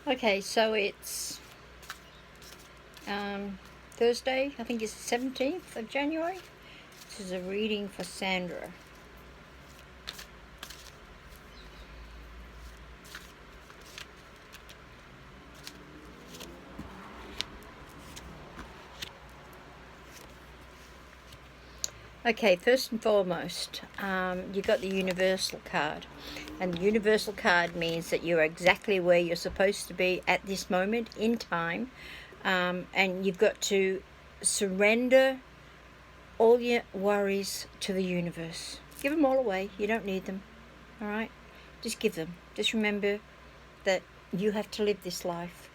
Okay, so it's Thursday, I think it's the 17th of January. This is a reading for Sandra. Okay, first and foremost, you got the Universal card. And the Universal card means that you're exactly where you're supposed to be at this moment in time. And you've got to surrender all your worries to the universe. Give them all away. You don't need them. All right? Just give them. Just remember that you have to live this life,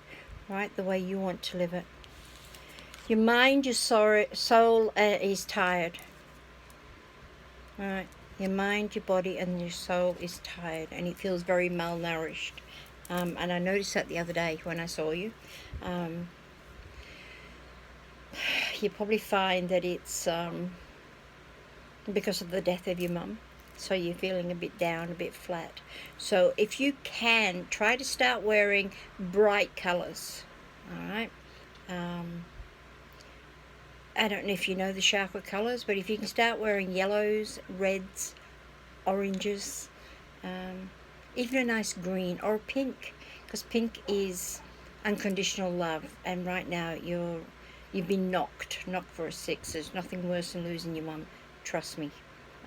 right, the way you want to live it. Your mind, your soul is tired. All right? Your mind, your body, and your soul is tired, and it feels very malnourished. And I noticed that the other day when I saw you. You probably find that it's because of the death of your mum. So you're feeling a bit down, a bit flat. So if you can, try to start wearing bright colours. All right. I don't know if you know the chakra colours, but if you can start wearing yellows, reds, oranges, even a nice green or pink, because pink is unconditional love. And right now you've been knocked for a 6. There's nothing worse than losing your mum. Trust me.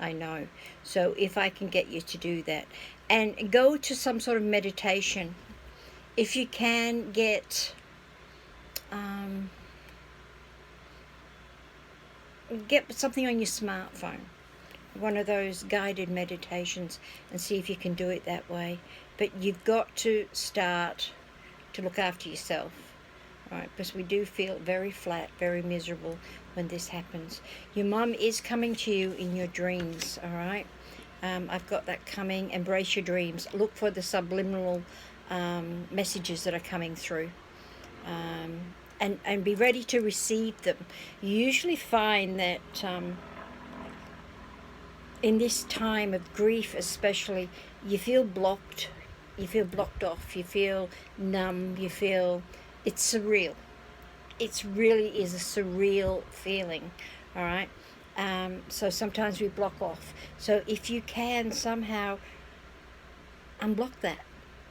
I know. So if I can get you to do that, and go to some sort of meditation, if you can get something on your smartphone, one of those guided meditations, and see if you can do it that way. But you've got to start to look after yourself, right? Because we do feel very flat, very miserable when this happens. Your mum is coming to you in your dreams, all right? I've got that coming. Embrace your dreams. Look for the subliminal messages that are coming through. And be ready to receive them. You usually find that in this time of grief especially, you feel blocked. You feel blocked off. You feel numb. You feel it's surreal. It really is a surreal feeling, all right? So sometimes we block off. So if you can somehow unblock that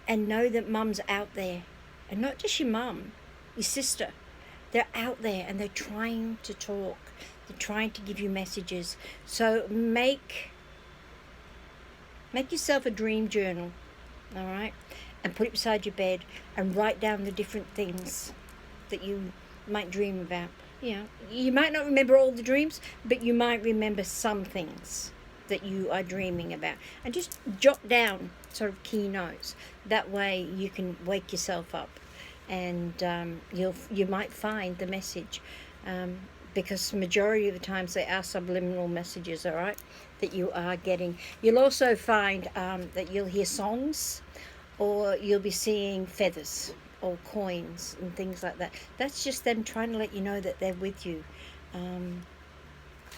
and know that mum's out there, and not just your mum, your sister, they're out there and they're trying to talk. They're trying to give you messages. So make yourself a dream journal, all right? And put it beside your bed and write down the different things that you might dream about. You know, you might not remember all the dreams, but you might remember some things that you are dreaming about, and just jot down sort of key notes. That way you can wake yourself up, and you might find the message, because majority of the times they are subliminal messages, all right, that you are getting. You'll also find that you'll hear songs, or you'll be seeing feathers or coins and things like that. That's just them trying to let you know that they're with you.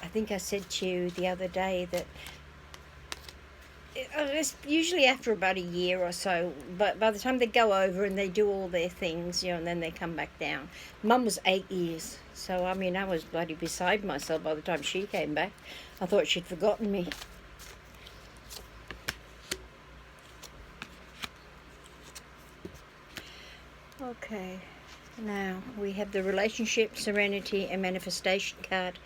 I think I said to you the other day that it's usually after about a year or so, but by the time they go over and they do all their things, you know, and then they come back down. Mum was 8 years, so I mean, I was bloody beside myself by the time she came back. I thought she'd forgotten me. Okay, now we have the relationship, serenity, and manifestation card.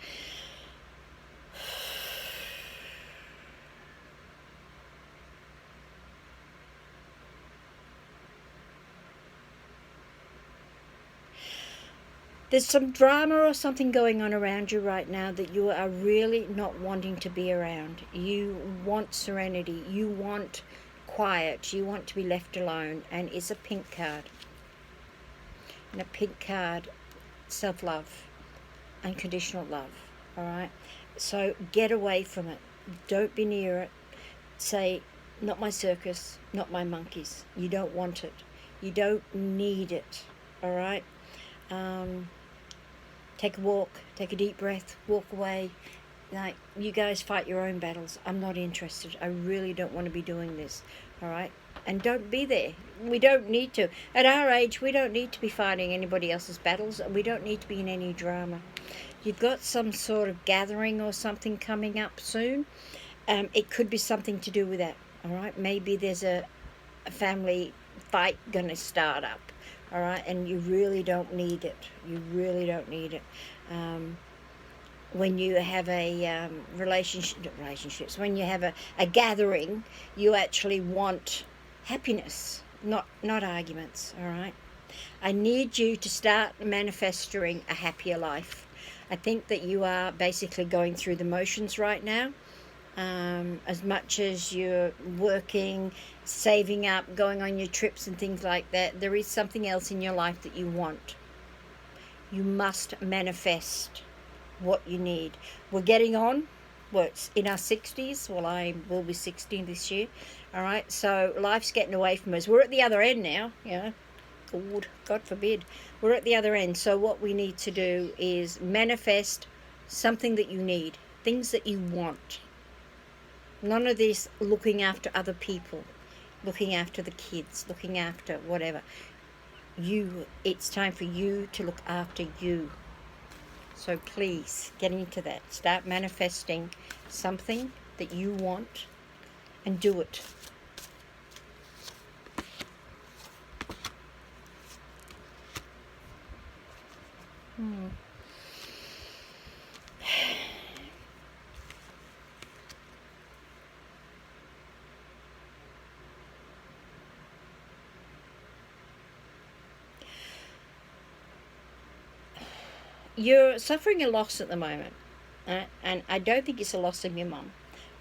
There's some drama or something going on around you right now that you are really not wanting to be around. You want serenity, you want quiet, you want to be left alone, and it's a pink card. And a pink card, self-love, unconditional love, all right? So get away from it. Don't be near it. Say, not my circus, not my monkeys. You don't want it. You don't need it, all right? Take a walk, take a deep breath, walk away. Like, you guys fight your own battles. I'm not interested. I really don't want to be doing this, all right? and don't be there. We don't need to. At our age, we don't need to be fighting anybody else's battles. We don't need to be in any drama. You've got some sort of gathering or something coming up soon. It could be something to do with that, all right? Maybe there's a family fight going to start up, all right? And you really don't need it. You really don't need it. When you have a relationships, when you have a gathering, you actually want happiness, not arguments, all right? I need you to start manifesting a happier life. I think that you are basically going through the motions right now. As much as you're working, saving up, going on your trips and things like that, there is something else in your life that you want. You must manifest what you need. We're getting on. Well, it's in our 60s. Well, I will be 60 this year. All right, so life's getting away from us. We're at the other end now, God forbid. We're at the other end. So what we need to do is manifest something that you need, things that you want. None of this looking after other people, looking after the kids, looking after whatever. It's time for you to look after you. So please get into that. Start manifesting something that you want and do it. You're suffering a loss at the moment, and I don't think it's a loss of your mum,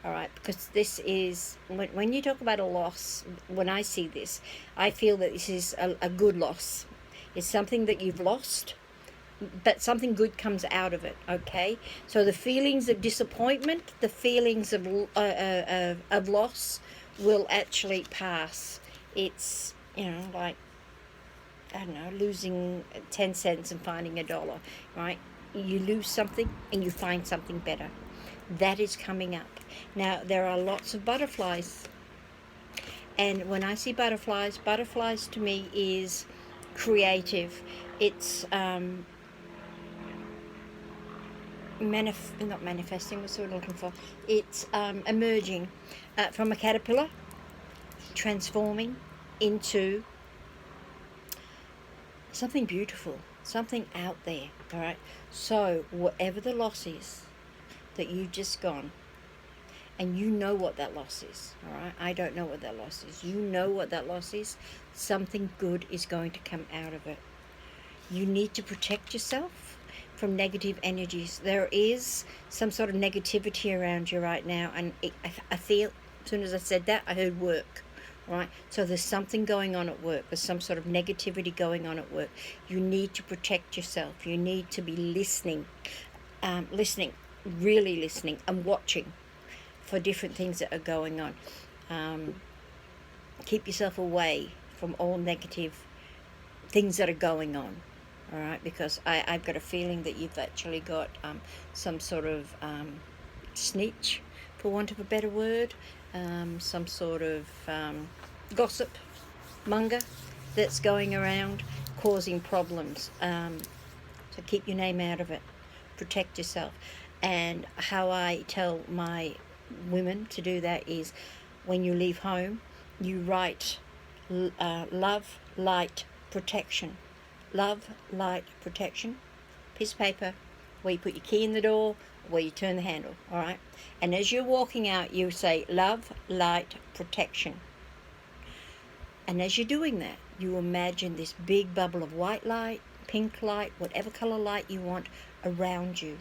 all right, because this is, when you talk about a loss, when I see this, I feel that this is a good loss. It's something that you've lost, but something good comes out of it, okay? So the feelings of disappointment, the feelings of loss will actually pass. It's, like, I don't know, losing 10 cents and finding $1, right? You lose something and you find something better. That is coming up. Now, there are lots of butterflies. And when I see butterflies to me is creative. It's not manifesting, what's what we're looking for? It's emerging from a caterpillar, transforming into something beautiful, something out there, all right? So whatever the loss is that you've just gone, and you know what that loss is, all right? I don't know what that loss is. You know what that loss is. Something good is going to come out of it. You need to protect yourself from negative energies. There is some sort of negativity around you right now, and I feel, as soon as I said that, I heard work. Right, so there's something going on at work. There's some sort of negativity going on at work. You need to protect yourself. You need to be listening, really listening, and watching for different things that are going on. Keep yourself away from all negative things that are going on. All right, because I've got a feeling that you've actually got some sort of snitch, for want of a better word, some sort of gossip monger that's going around causing problems. So keep your name out of it. Protect yourself. And how I tell my women to do that is, when you leave home, you write love, light, protection. Love, light, protection. Piece of paper where you put your key in the door, where you turn the handle, all right? And as you're walking out, you say love, light, protection. And as you're doing that, you imagine this big bubble of white light, pink light, whatever color light you want around you,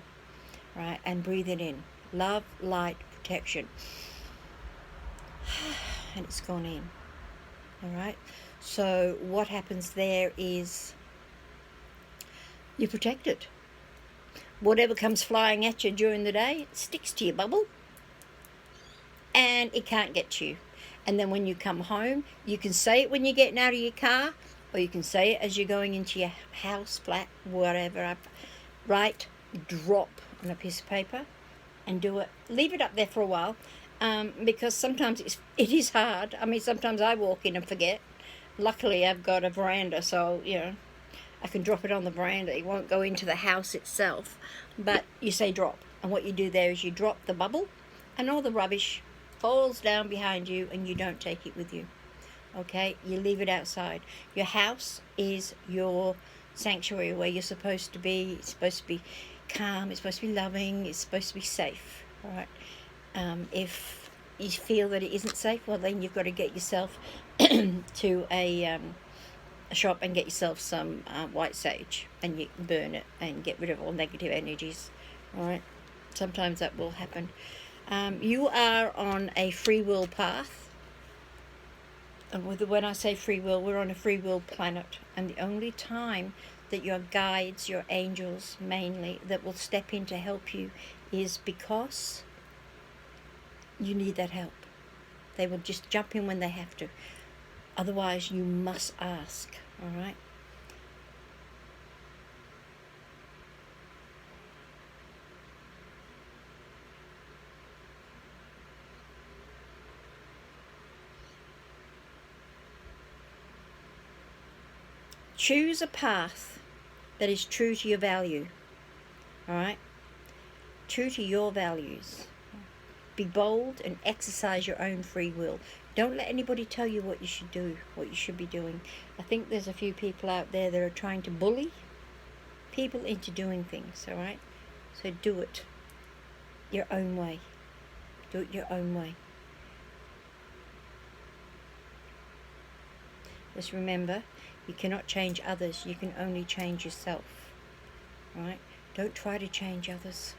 right? And breathe it in. Love, light, protection. And it's gone in, all right? So what happens there is you're protected. Whatever comes flying at you during the day, it sticks to your bubble and it can't get to you. And then when you come home, you can say it when you're getting out of your car, or you can say it as you're going into your house, flat, whatever. Write, drop on a piece of paper and do it. Leave it up there for a while because sometimes it is hard. I mean, sometimes I walk in and forget. Luckily, I've got a veranda, so I can drop it on the veranda. It won't go into the house itself. But you say drop, and what you do there is you drop the bubble, and all the rubbish falls down behind you, and you don't take it with you. Okay, you leave it outside. Your house is your sanctuary where you're supposed to be. It's supposed to be calm. It's supposed to be loving. It's supposed to be safe. All right. If you feel that it isn't safe, well, then you've got to get yourself to a shop and get yourself some white sage, and you burn it and get rid of all negative energies. All right. Sometimes that will happen. You are on a free will path. And when I say free will, we're on a free will planet, and the only time that your guides, your angels mainly, that will step in to help you is because you need that help. They will just jump in when they have to. Otherwise, you must ask, all right? Choose a path that is true to your value, all right? True to your values. Be bold and exercise your own free will. Don't let anybody tell you what you should do, what you should be doing. I think there's a few people out there that are trying to bully people into doing things, all right? So do it your own way. Do it your own way. Just remember, you cannot change others. You can only change yourself, all right? Don't try to change others.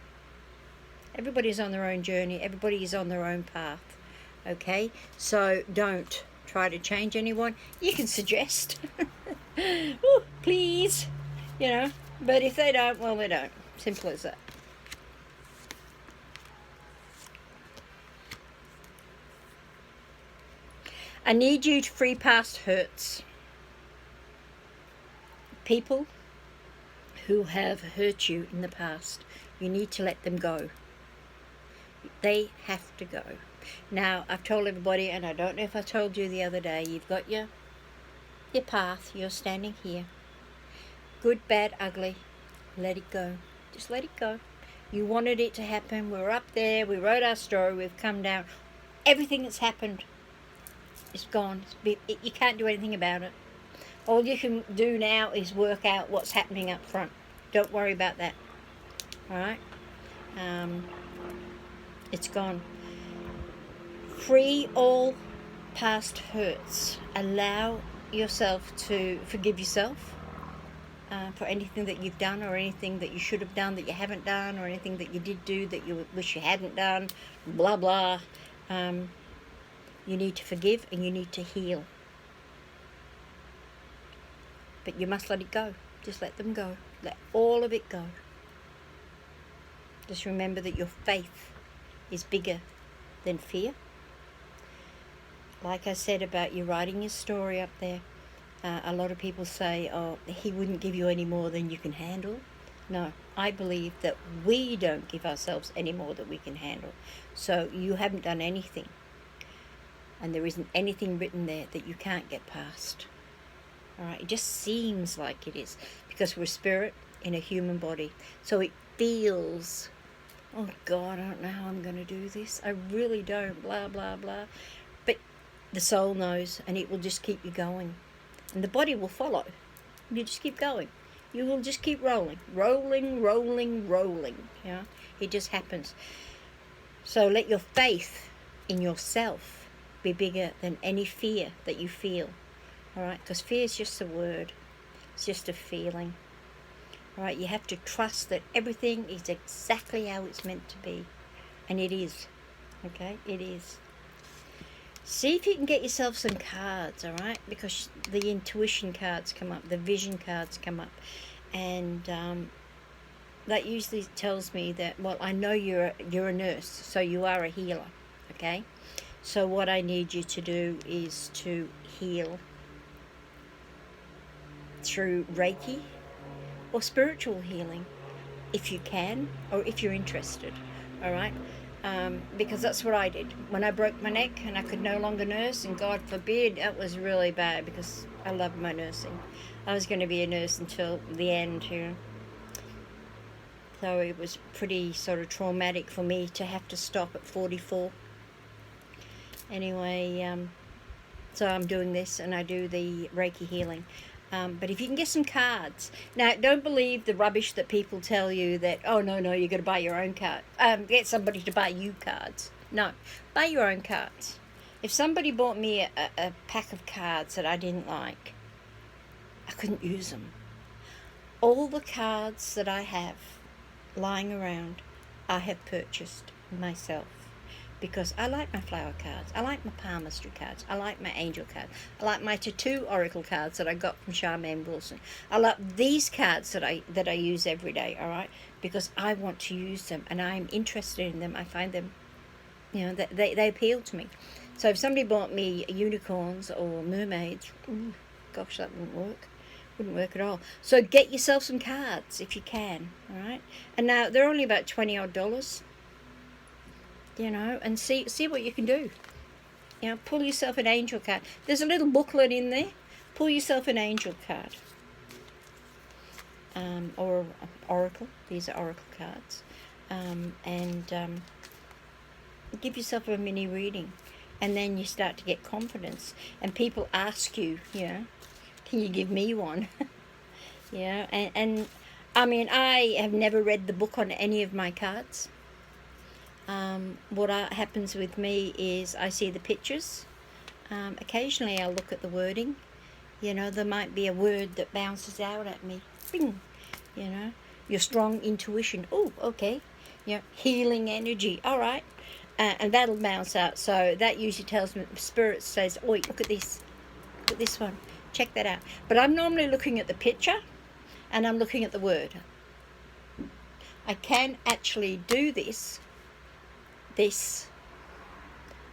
Everybody's on their own journey. Everybody is on their own path. Okay? So don't try to change anyone. You can suggest. Ooh, please. But if they don't, well, they don't. Simple as that. I need you to free past hurts. People who have hurt you in the past, you need to let them go. They have to go. Now, I've told everybody, and I don't know if I told you the other day, you've got your path. You're standing here. Good, bad, ugly. Let it go. Just let it go. You wanted it to happen. We're up there. We wrote our story. We've come down. Everything that's happened is gone. You can't do anything about it. All you can do now is work out what's happening up front. Don't worry about that. All right? It's gone. Free all past hurts. Allow yourself to forgive yourself for anything that you've done, or anything that you should have done that you haven't done, or anything that you did do that you wish you hadn't done, blah, blah. You need to forgive and you need to heal. But you must let it go. Just let them go. Let all of it go. Just remember that your faith is bigger than fear. Like I said about you writing your story up there, a lot of people say, oh, he wouldn't give you any more than you can handle. No, I believe that we don't give ourselves any more than we can handle. So you haven't done anything. And there isn't anything written there that you can't get past. All right, it just seems like it is, because we're spirit in a human body. So it feels, oh God, I don't know how I'm going to do this. I really don't, blah, blah, blah. But the soul knows, and it will just keep you going. And the body will follow. You just keep going. You will just keep rolling. Rolling, rolling, rolling. Yeah, it just happens. So let your faith in yourself be bigger than any fear that you feel. All right, because fear is just a word. It's just a feeling. All right, you have to trust that everything is exactly how it's meant to be. And it is. Okay, it is. See if you can get yourself some cards, all right? Because the intuition cards come up, the vision cards come up. And that usually tells me that, well, I know you're a nurse, so you are a healer, okay? So what I need you to do is to heal through Reiki or spiritual healing, if you can, or if you're interested, all right? because that's what I did when I broke my neck and I could no longer nurse, and God forbid, that was really bad because I loved my nursing. I was going to be a nurse until the end, you know. So it was pretty sort of traumatic for me to have to stop at 44. Anyway, so I'm doing this, and I do the Reiki healing. But if you can get some cards. Now, don't believe the rubbish that people tell you that, oh, no, you've got to buy your own card. Get somebody to buy you cards. No, buy your own cards. If somebody bought me a pack of cards that I didn't like, I couldn't use them. All the cards that I have lying around, I have purchased myself. Because I like my flower cards, I like my palmistry cards, I like my angel cards, I like my tattoo oracle cards that I got from Charmaine Wilson. I like these cards that I use every day, all right? Because I want to use them and I'm interested in them. I find them, you know, they appeal to me. So if somebody bought me unicorns or mermaids, ooh, gosh, that wouldn't work. Wouldn't work at all. So get yourself some cards if you can, all right? And now they're only about $20 odd. You know, and see what you can do. You know, pull yourself an angel card. There's a little booklet in there. Pull yourself an angel card. Or oracle. These are oracle cards. And give yourself a mini reading. And then you start to get confidence. And people ask you, you know, can you give me one? You know, and I mean, I have never read the book on any of my cards. What happens with me is I see the pictures. Occasionally I'll look at the wording. You know, there might be a word that bounces out at me. Bing! You know, your strong intuition. Oh, okay. You know, healing energy. All right. And that'll bounce out. So that usually tells me, Spirit says, oh, look at this. Look at this one. Check that out. But I'm normally looking at the picture and I'm looking at the word. I can actually do this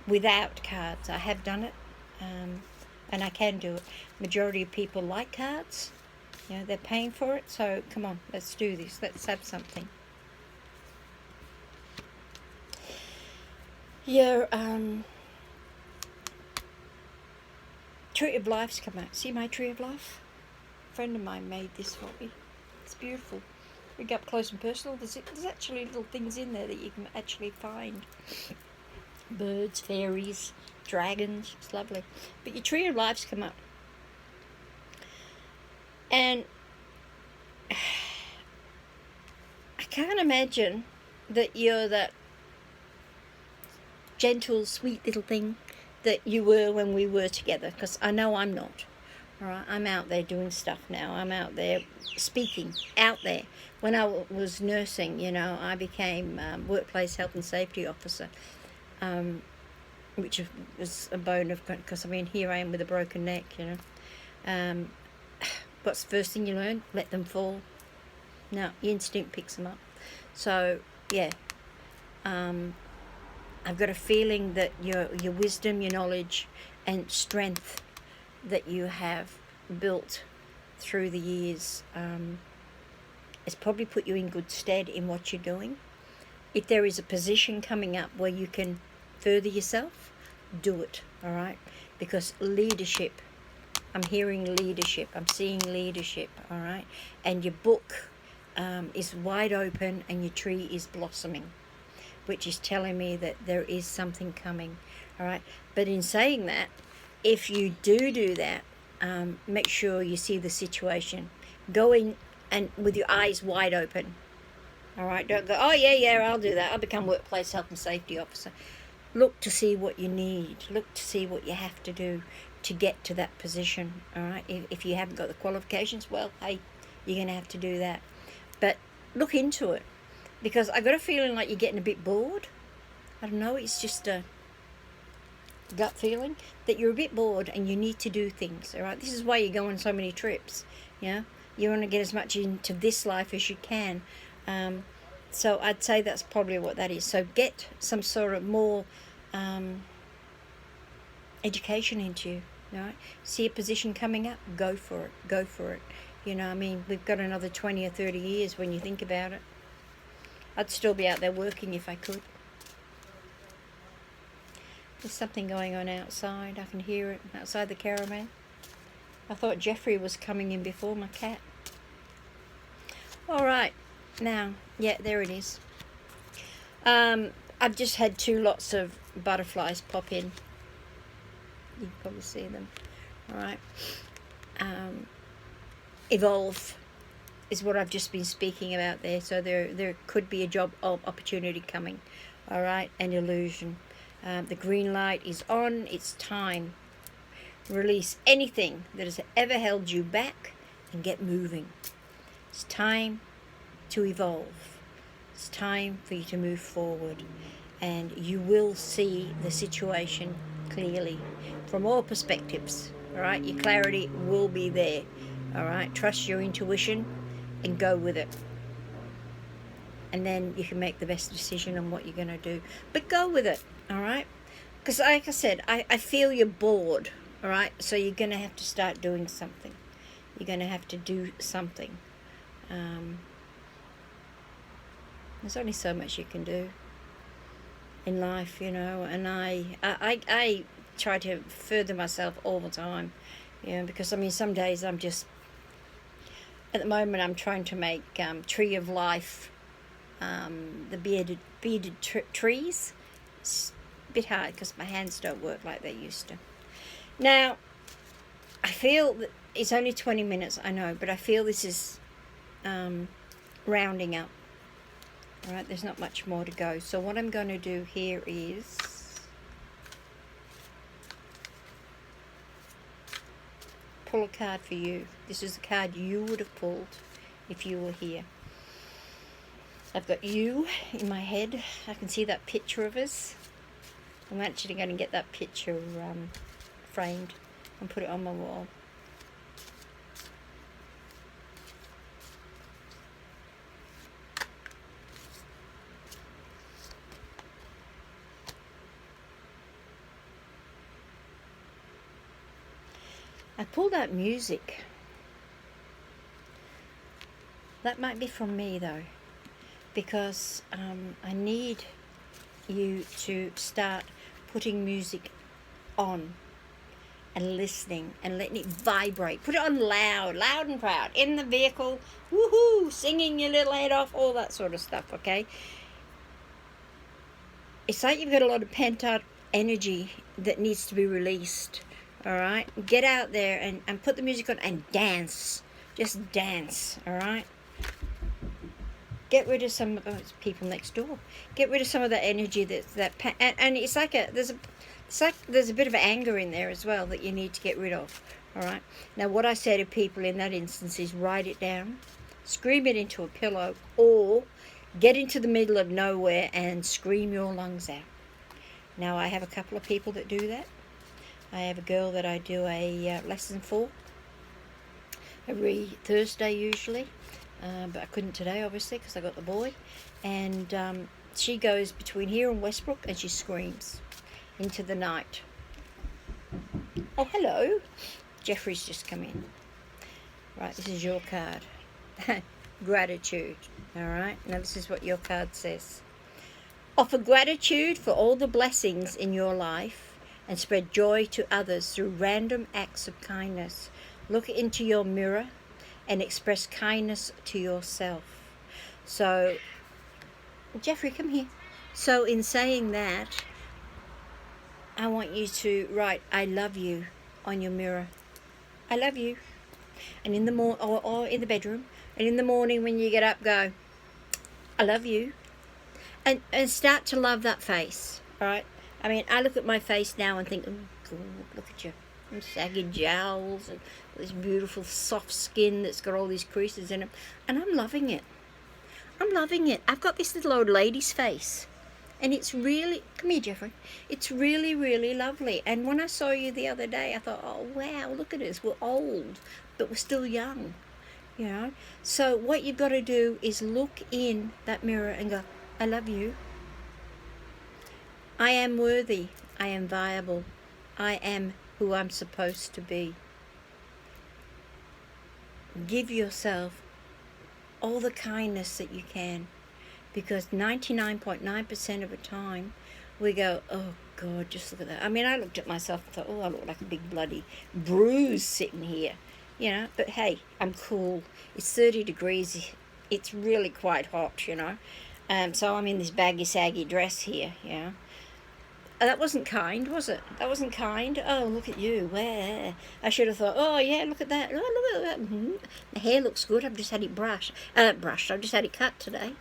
without cards. I have done it, and I can do it. Majority of people like cards. You know, they're paying for it, so come on, let's do this. Let's have something. Yeah, Tree of Life's come out. See my Tree of Life? A friend of mine made this for me. It's beautiful. We go up close and personal. There's actually little things in there that you can actually find. Birds, fairies, dragons. It's lovely. But your Tree of Life's come up. And I can't imagine that you're that gentle, sweet little thing that you were when we were together. Because I know I'm not. All right, I'm out there doing stuff now. I'm out there speaking, out there. When I was nursing, you know, I became workplace health and safety officer, which was a bone of, because I mean, here I am with a broken neck, you know. What's the first thing you learn? Let them fall. No, your instinct picks them up. So, yeah, I've got a feeling that your wisdom, your knowledge, and strength that you have built through the years has probably put you in good stead in what you're doing. If there is a position coming up where you can further yourself, do it, all right? Because leadership, I'm hearing leadership, I'm seeing leadership, all right? And your book is wide open and your tree is blossoming, which is telling me that there is something coming, all right? But in saying that, if you do that, make sure you see the situation. Go in and with your eyes wide open. All right, don't go, oh, yeah, I'll do that. I'll become workplace health and safety officer. Look to see what you need. Look to see what you have to do to get to that position, all right? If you haven't got the qualifications, well, hey, you're going to have to do that. But look into it, because I got a feeling like you're getting a bit bored. I don't know, it's just a gut feeling that you're a bit bored and you need to do things, all right? This is why you go on so many trips, you know? You want to get as much into this life as you can. So I'd say that's probably what that is. So get some sort of more education into you, right? See a position coming up, go for it. You know, I mean, we've got another 20 or 30 years when you think about it. I'd still be out there working if I could. There's something going on outside. I can hear it outside the caravan. I thought Jeffrey was coming in before my cat. All right, now, yeah, there it is. I've just had 2 lots of butterflies pop in. You can probably see them. All right. Evolve is what I've just been speaking about there. So there could be a job opportunity coming. All right, an illusion. The green light is on. It's time. Release anything that has ever held you back and get moving. It's time to evolve. It's time for you to move forward, and you will see the situation clearly from all perspectives. All right, your clarity will be there. All right, trust your intuition and go with it, and then you can make the best decision on what you're going to do. But go with it. All right, because like I said, I feel you're bored. All right, so you're going to have to start doing something. You're going to have to do something. There's only so much you can do in life, you know, and I try to further myself all the time, you know, because I mean some days I'm just, at the moment I'm trying to make Tree of Life, the bearded trees. It's a bit hard because my hands don't work like they used to. Now, I feel that it's only 20 minutes, I know, but I feel this is rounding up. All right, there's not much more to go. So what I'm going to do here is pull a card for you. This is the card you would have pulled if you were here. I've got you in my head. I can see that picture of us. I'm actually going to get that picture framed and put it on my wall. I pulled out music. That might be from me though, because I need you to start putting music on and listening and letting it vibrate. Put it on loud and proud, in the vehicle, woohoo, singing your little head off, all that sort of stuff, okay? It's like you've got a lot of pent-up energy that needs to be released. All right, get out there and put the music on and dance. Just dance, all right? Get rid of some people next door. Get rid of some of that energy and it's like there's a bit of anger in there as well that you need to get rid of. All right. Now, what I say to people in that instance is write it down, scream it into a pillow, or get into the middle of nowhere and scream your lungs out. Now, I have a couple of people that do that. I have a girl that I do a lesson for every Thursday usually, but I couldn't today obviously because I got the boy, and she goes between here and Westbrook and she screams into the night. Oh, hello. Jeffrey's just come in. Right, this is your card. Gratitude. All right, now this is what your card says. Offer gratitude for all the blessings in your life and spread joy to others through random acts of kindness. Look into your mirror and express kindness to yourself. So, Jeffrey, come here. So in saying that, I want you to write, I love you, on your mirror. I love you. And in the or in the bedroom, and in the morning when you get up, go, I love you. And start to love that face, all right? I mean, I look at my face now and think, oh, God, look at you. And saggy jowls and this beautiful soft skin that's got all these creases in it. And I'm loving it. I'm loving it. I've got this little old lady's face. And it's really, come here, Jeffrey. It's really, really lovely. And when I saw you the other day, I thought, oh, wow, look at us. We're old, but we're still young, you know? So what you've got to do is look in that mirror and go, I love you. I am worthy. I am viable. I am who I'm supposed to be. Give yourself all the kindness that you can, because 99.9% of the time we go, oh God, just look at that. I mean, I looked at myself and thought, oh, I look like a big bloody bruise sitting here, you know. But hey, I'm cool. It's 30 degrees. It's really quite hot, you know. So I'm in this baggy, saggy dress here, you know. That wasn't kind, was it? That wasn't kind. Oh, look at you. Where? I should have thought, oh, yeah, look at that. Oh, look at that. Mm-hmm. The hair looks good. I've just had it brushed. I've just had it cut today.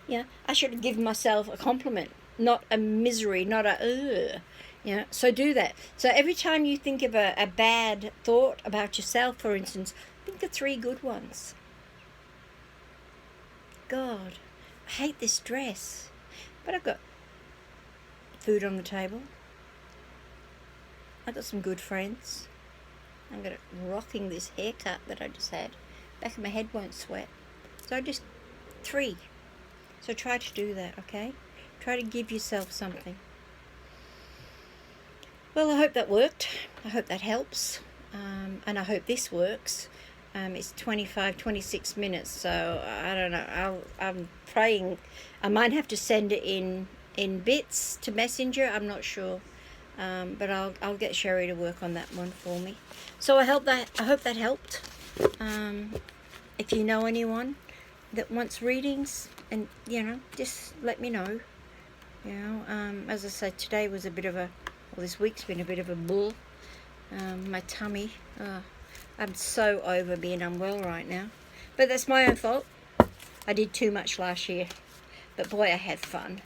Yeah, I should have given myself a compliment, not a misery, not a, you know. So do that. So every time you think of a bad thought about yourself, for instance, think of 3 good ones. God, I hate this dress. But I've got food on the table. I've got some good friends. I'm rocking this haircut that I just had. Back of my head won't sweat. So just 3. So try to do that, okay? Try to give yourself something. Well, I hope that worked. I hope that helps. And I hope this works. It's 26 minutes, so I don't know. I'm praying. I might have to send it in bits to Messenger. I'm not sure. But I'll get Sherry to work on that one for me. So I hope that helped. If you know anyone that wants readings, and you know, just let me know. You know, as I said, today was a bit of this week's been a bit of a bull. My tummy. I'm so over being unwell right now, but that's my own fault. I did too much last year, but boy, I had fun.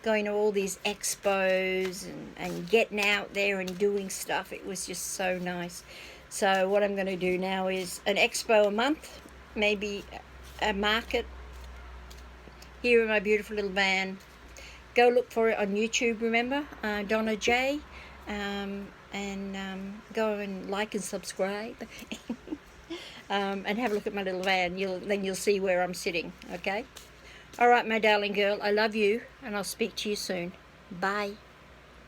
Going to all these expos and getting out there and doing stuff. It was just so nice. So what I'm going to do now is an expo a month, maybe a market here in my beautiful little van. Go look for it on YouTube, remember, Donna J, and go and like and subscribe, and have a look at my little van. Then you'll see where I'm sitting, okay? All right, my darling girl, I love you, and I'll speak to you soon. Bye.